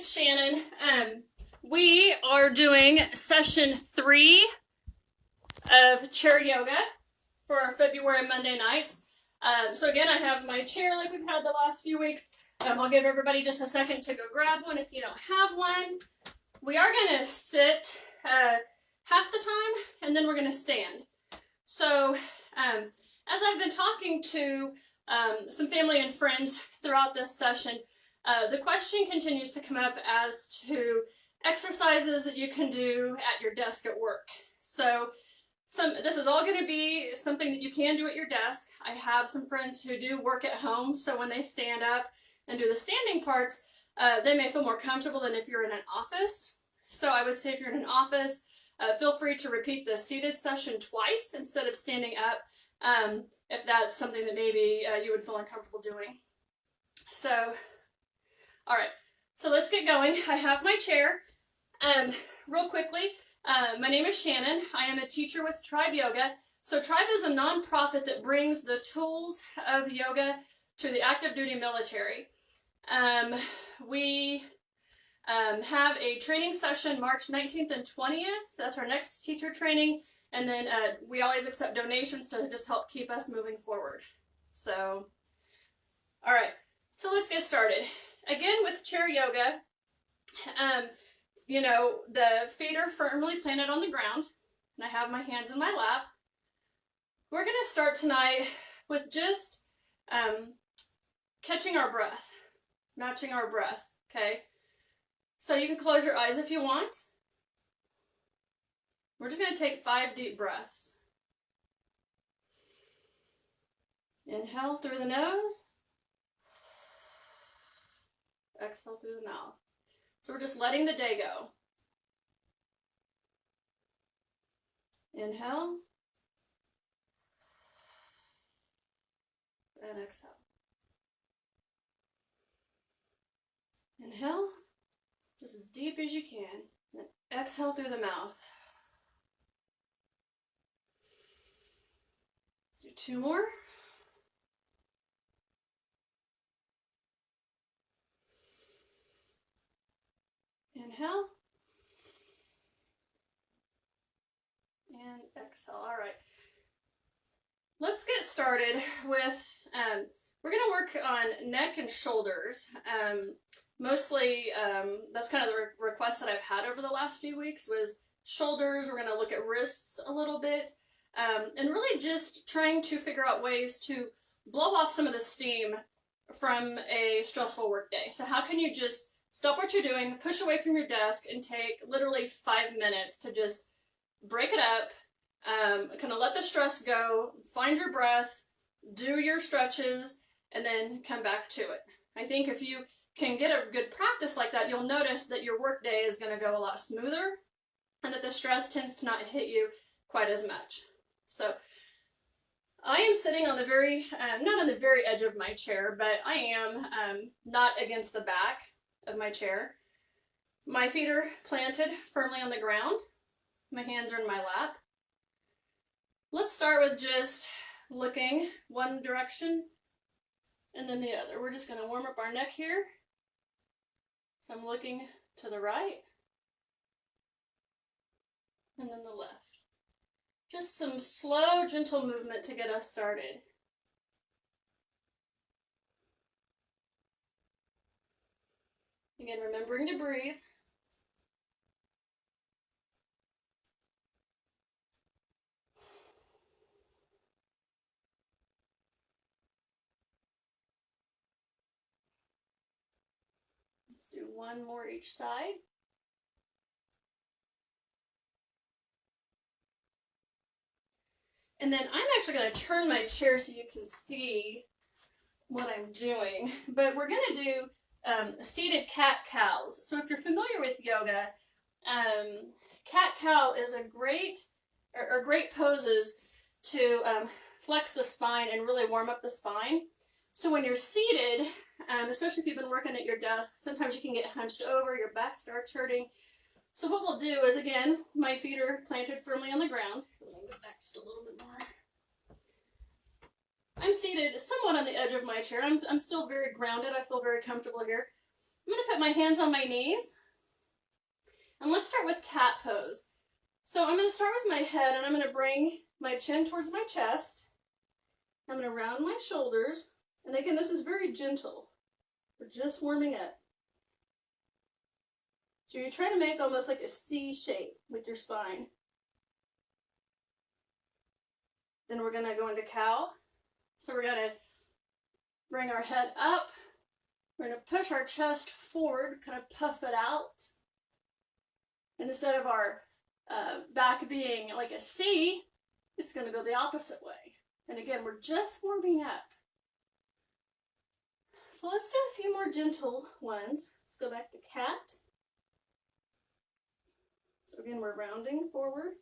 it's Shannon. We are doing session 3 of chair yoga for our February Monday nights. So again, I have my chair like we've had the last few weeks. I'll give everybody just a second to go grab one if you don't have one. We are going to sit half the time, and then we're going to stand. So as I've been talking to some family and friends throughout this session, the question continues to come up as to exercises that you can do at your desk at work. So this is all going to be something that you can do at your desk. I have some friends who do work at home, so when they stand up and do the standing parts, they may feel more comfortable than if you're in an office. So I would say if you're in an office, feel free to repeat the seated session twice instead of standing up, if that's something that maybe you would feel uncomfortable doing. So, all right, so let's get going. I have my chair. Real quickly, my name is Shannon. I am a teacher with TRIBE Yoga. So TRIBE is a nonprofit that brings the tools of yoga to the active duty military. We have a training session March 19th and 20th. That's our next teacher training. And then we always accept donations to just help keep us moving forward. So, all right, so let's get started. Again, with chair yoga, the feet are firmly planted on the ground, and I have my hands in my lap. We're going to start tonight with just catching our breath, matching our breath, okay? So you can close your eyes if you want. We're just going to take 5 deep breaths. Inhale through the nose. Exhale through the mouth. So we're just letting the day go. Inhale. And exhale. Inhale, just as deep as you can. And exhale through the mouth. Let's do 2 more. Inhale. And exhale. All right. Let's get started with, we're going to work on neck and shoulders. Mostly, that's kind of the request that I've had over the last few weeks was shoulders. We're going to look at wrists a little bit, and really just trying to figure out ways to blow off some of the steam from a stressful work day. So how can you just stop what you're doing, push away from your desk, and take literally 5 minutes to just break it up, kind of let the stress go, find your breath, do your stretches, and then come back to it. I think if you can get a good practice like that, you'll notice that your work day is going to go a lot smoother and that the stress tends to not hit you quite as much. So I am sitting on the not on the very edge of my chair, but I am not against the back of my chair. My feet are planted firmly on the ground. My hands are in my lap. Let's start with just looking one direction and then the other. We're just going to warm up our neck here. So I'm looking to the right and then the left. Just some slow, gentle movement to get us started. Again, remembering to breathe. Let's do 1 more each side. And then I'm actually going to turn my chair so you can see what I'm doing. But we're going to do seated cat-cows. So if you're familiar with yoga, cat-cow is a great poses to flex the spine and really warm up the spine. So when you're seated, especially if you've been working at your desk, sometimes you can get hunched over, your back starts hurting. So what we'll do is, again, my feet are planted firmly on the ground. Let me go back just a little bit more. I'm seated somewhat on the edge of my chair. I'm still very grounded. I feel very comfortable here. I'm going to put my hands on my knees. And let's start with cat pose. So I'm going to start with my head, and I'm going to bring my chin towards my chest. I'm going to round my shoulders. And again, this is very gentle. We're just warming up. So you're trying to make almost like a C shape with your spine. Then we're going to go into cow. So we're going to bring our head up. We're going to push our chest forward, kind of puff it out. And instead of our back being like a C, it's going to go the opposite way. And again, we're just warming up. So let's do a few more gentle ones. Let's go back to cat. So again, we're rounding forward.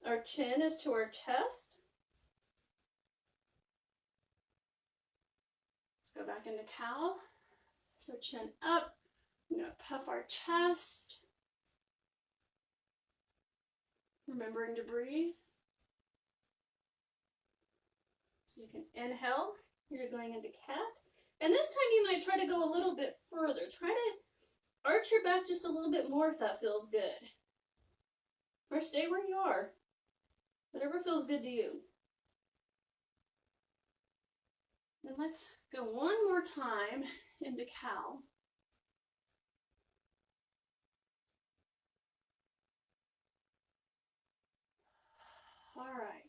Our chin is to our chest. Let's go back into cow. So chin up. I'm going to puff our chest. Remembering to breathe. So you can inhale. You're going into cat. And this time you might try to go a little bit further. Try to arch your back just a little bit more if that feels good. Or stay where you are. Whatever feels good to you. Then let's go one more time into cow. All right.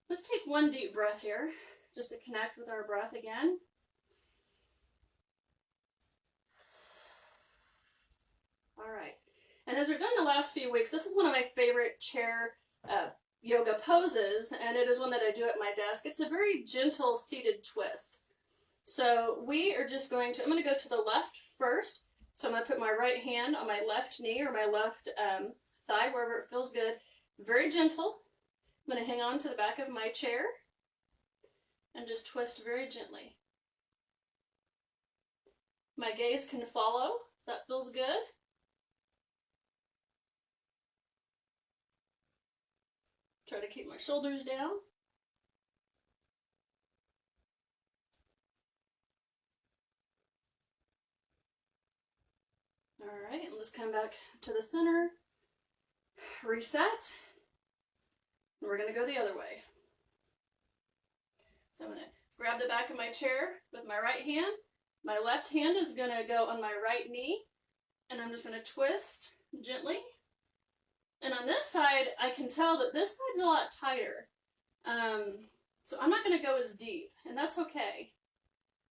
Let's take one deep breath here, just to connect with our breath again. All right. And as we've done the last few weeks, this is one of my favorite chair yoga poses, and it is one that I do at my desk. It's a very gentle seated twist. So we are just going to, I'm going to go to the left first. So I'm going to put my right hand on my left knee or my left thigh, wherever it feels good. Very gentle. I'm going to hang on to the back of my chair and just twist very gently. My gaze can follow. That feels good. Try to keep my shoulders down. All right, and let's come back to the center. Reset. And we're going to go the other way. So I'm going to grab the back of my chair with my right hand. My left hand is going to go on my right knee. And I'm just going to twist gently. And on this side, I can tell that this side's a lot tighter. So I'm not going to go as deep, and that's okay.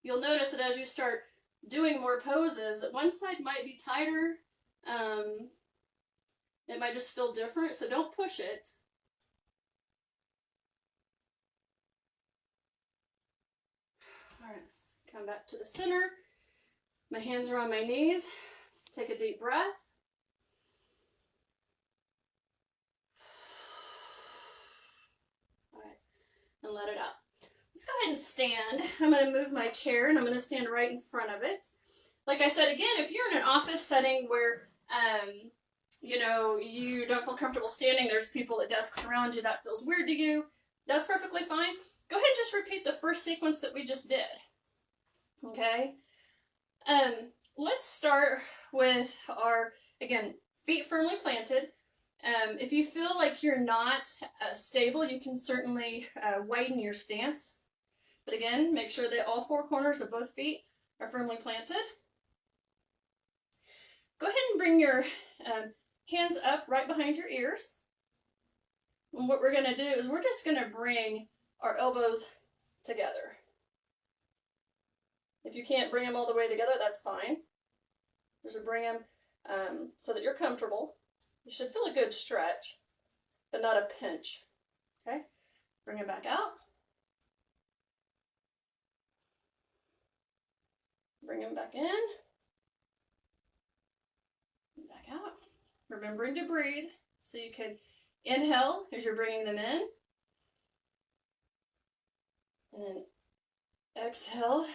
You'll notice that as you start doing more poses, that one side might be tighter. It might just feel different, so don't push it. All right, let's come back to the center. My hands are on my knees. Let's take a deep breath. And let it out. Let's go ahead and stand. I'm going to move my chair and I'm going to stand right in front of it. Like I said, again, if you're in an office setting where, you don't feel comfortable standing, there's people at desks around you, that feels weird to you, that's perfectly fine. Go ahead and just repeat the first sequence that we just did. Okay? Let's start with our, again, feet firmly planted. If you feel like you're not stable, you can certainly widen your stance. But again, make sure that all four corners of both feet are firmly planted. Go ahead and bring your hands up right behind your ears. And what we're going to do is we're just going to bring our elbows together. If you can't bring them all the way together, that's fine. Just bring them so that you're comfortable. You should feel a good stretch, but not a pinch. Okay? Bring it back out. Bring them back in. Back out. Remembering to breathe. So you can inhale as you're bringing them in. And then exhale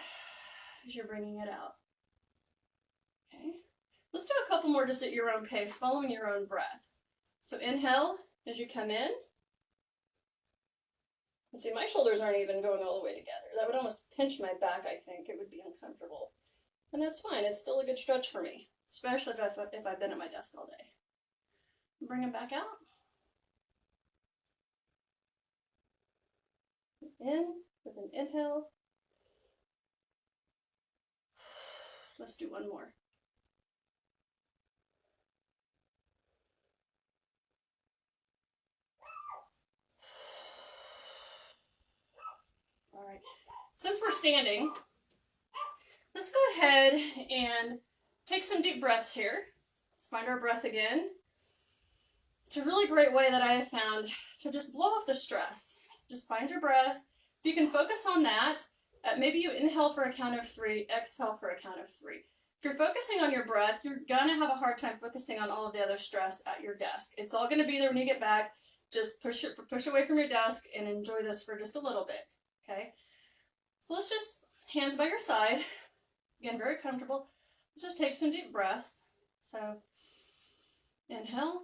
as you're bringing it out. Okay? Let's do a couple more just at your own pace, following your own breath. So inhale as you come in. And see, my shoulders aren't even going all the way together. That would almost pinch my back, I think. It would be uncomfortable. And that's fine. It's still a good stretch for me, especially if I've been at my desk all day. Bring it back out. In with an inhale. Let's do one more. All right. Since we're standing, let's go ahead and take some deep breaths here. Let's find our breath again. It's a really great way that I have found to just blow off the stress. Just find your breath. If you can focus on that, maybe you inhale for a count of 3, exhale for a count of 3. If you're focusing on your breath, you're going to have a hard time focusing on all of the other stress at your desk. It's all going to be there when you get back. Just push away from your desk and enjoy this for just a little bit, okay? So let's just, hands by your side. Again, very comfortable. Let's just take some deep breaths. So, inhale.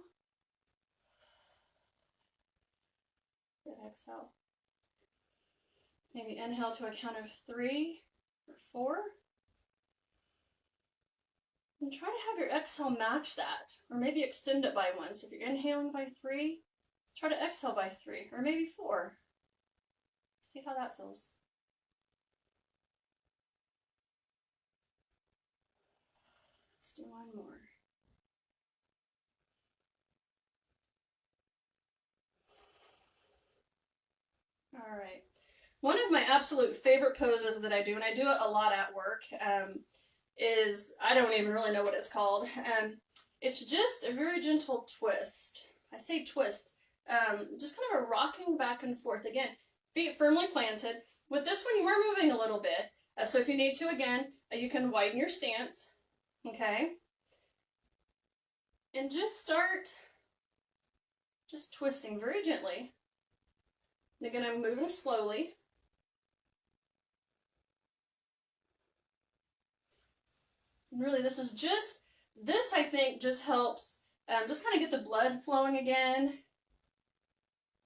And exhale. Maybe inhale to a count of 3 or 4. And try to have your exhale match that, or maybe extend it by 1. So if you're inhaling by 3, try to exhale by 3, or maybe 4. See how that feels. Let's do one more. All right. One of my absolute favorite poses that I do, and I do it a lot at work, is, I don't even really know what it's called. It's just a very gentle twist. I say twist. Just kind of a rocking back and forth. Again, feet firmly planted. With this one, you are moving a little bit. So if you need to, again, you can widen your stance. Okay? And just start just twisting very gently. And again, I'm moving slowly. And really, this I think just helps just kind of get the blood flowing again.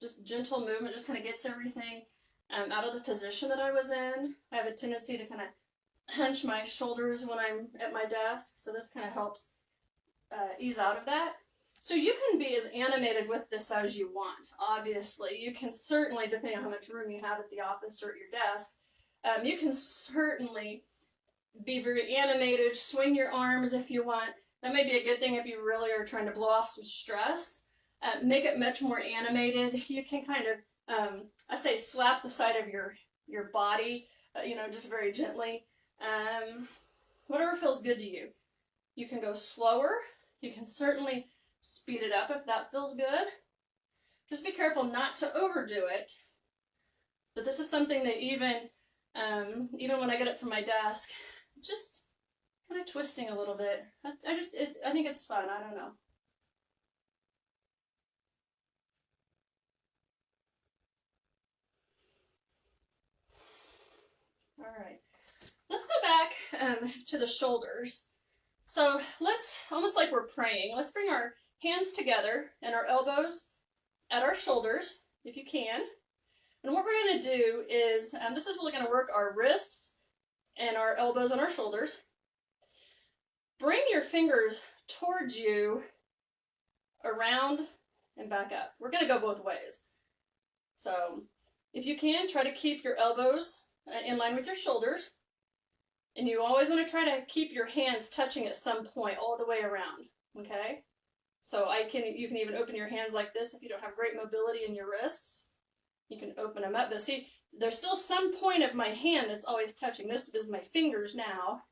Just gentle movement just kind of gets everything out of the position that I was in. I have a tendency to kind of hunch my shoulders when I'm at my desk, so this kind of helps ease out of that. So you can be as animated with this as you want, obviously. You can certainly, depending on how much room you have at the office or at your desk, you can certainly be very animated, swing your arms if you want. That may be a good thing if you really are trying to blow off some stress. Make it much more animated. You can kind of, I say slap the side of your body, just very gently. Whatever feels good to you. You can go slower. You can certainly speed it up if that feels good. Just be careful not to overdo it. But this is something that even when I get up from my desk, just kind of twisting a little bit. I think it's fun. I don't know. All right. Let's go back to the shoulders. So let's, almost like we're praying, let's bring our hands together and our elbows at our shoulders, if you can. And what we're going to do is, this is really going to work our wrists and our elbows on our shoulders. Bring your fingers towards you, around, and back up. We're going to go both ways. So if you can, try to keep your elbows in line with your shoulders. And you always want to try to keep your hands touching at some point all the way around, okay? So you can even open your hands like this if you don't have great mobility in your wrists. You can open them up, but see, there's still some point of my hand that's always touching. This is my fingers now.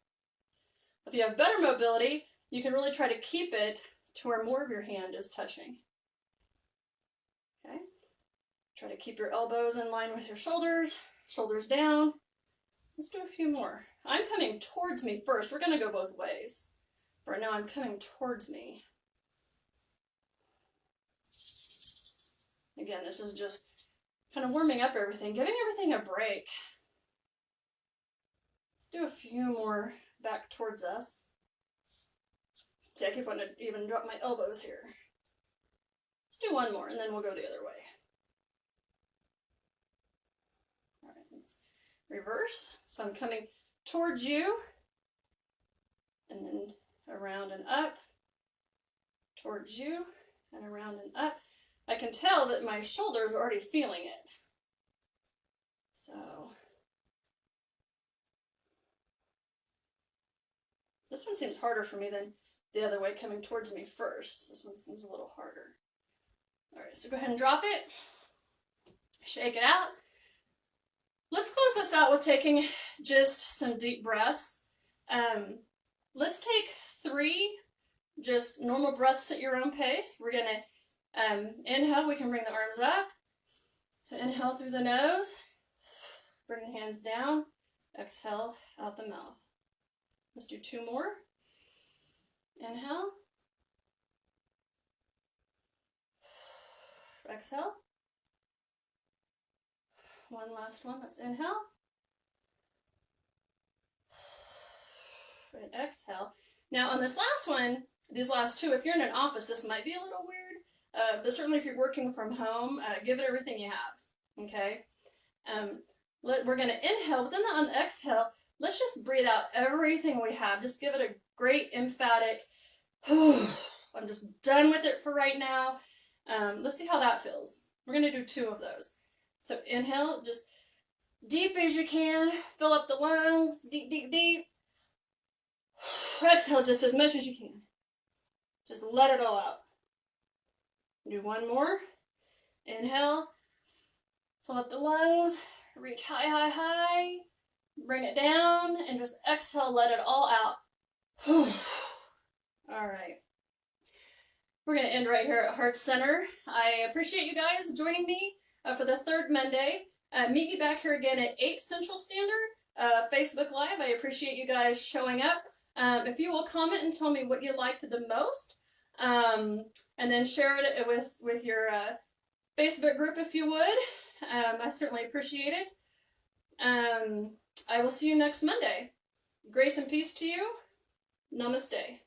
If you have better mobility, you can really try to keep it to where more of your hand is touching. Okay? Try to keep your elbows in line with your shoulders, shoulders down. Let's do a few more. I'm coming towards me first. We're going to go both ways. For now, I'm coming towards me. Again, this is just kind of warming up everything, giving everything a break. Let's do a few more back towards us. See, I keep wanting to even drop my elbows here. Let's do one more, and then we'll go the other way. All right, let's reverse. So I'm coming towards you, and then around and up towards you, and around and up. I can tell that my shoulders are already feeling it. So this one seems harder for me than the other way, coming towards me first. This one seems a little harder. All right, so go ahead and drop it. Shake it out. Let's close this out with taking just some deep breaths. Let's take 3 just normal breaths at your own pace. We're gonna inhale, we can bring the arms up. So inhale through the nose, bring the hands down, exhale out the mouth. Let's do 2 more. Inhale. Exhale. One last one. Let's inhale. And exhale. Now on this last one, these last 2, if you're in an office, this might be a little weird. But certainly if you're working from home, give it everything you have. Okay? We're going to inhale, but then on the exhale, let's just breathe out everything we have. Just give it a great emphatic, I'm just done with it for right now. Let's see how that feels. We're going to do 2 of those. So inhale, just deep as you can. Fill up the lungs, deep, deep, deep. Exhale just as much as you can. Just let it all out. Do 1 more. Inhale. Fill up the lungs. Reach high, high, high. Bring it down. And just exhale, let it all out. All right. We're going to end right here at Heart Center. I appreciate you guys joining me for the 3rd Monday. Meet me back here again at 8 Central Standard, Facebook Live. I appreciate you guys showing up. If you will comment and tell me what you liked the most, and then share it with your Facebook group if you would. I certainly appreciate it. I will see you next Monday. Grace and peace to you. Namaste.